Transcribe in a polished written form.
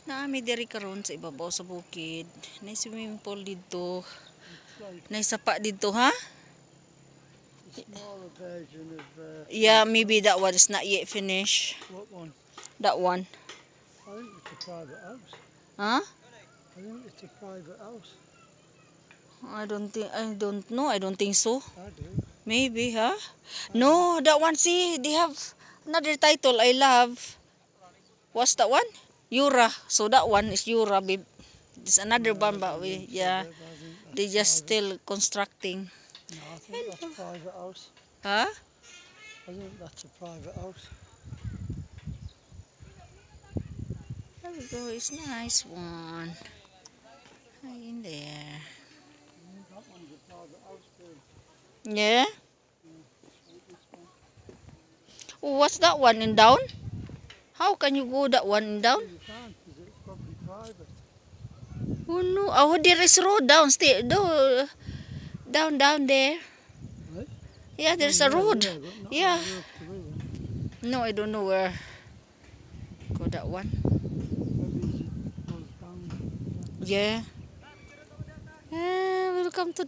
Naami diri karon sa ibabaw sa bukid. Nay swimming pool dito. Nay sapa dito, ha? Smaller version of Yeah, maybe that one is not yet finished. what one? That one. I think it's a private house. Huh? I think it's a private house. I don't know. I don't think so. I do. Maybe, huh? No, that one, see, they have another title, I Love. What's that one? Yura. So that one is Yura, babe. There's another one, but yeah, they just still constructing. No, I think that's a private house. Huh? I think that's a private house. There we go. It's nice one. Hi in there. That one's a private house too. Yeah. Oh, what's that one in down? How can you go that one in down? You can't because it's probably private. Oh no! Oh, there is road down. Stay down there. Right? Yeah, there's a road. There, but not Yeah. all the way up to here. No, I don't know where. Go that one. Maybe it goes down. Yeah. Welcome to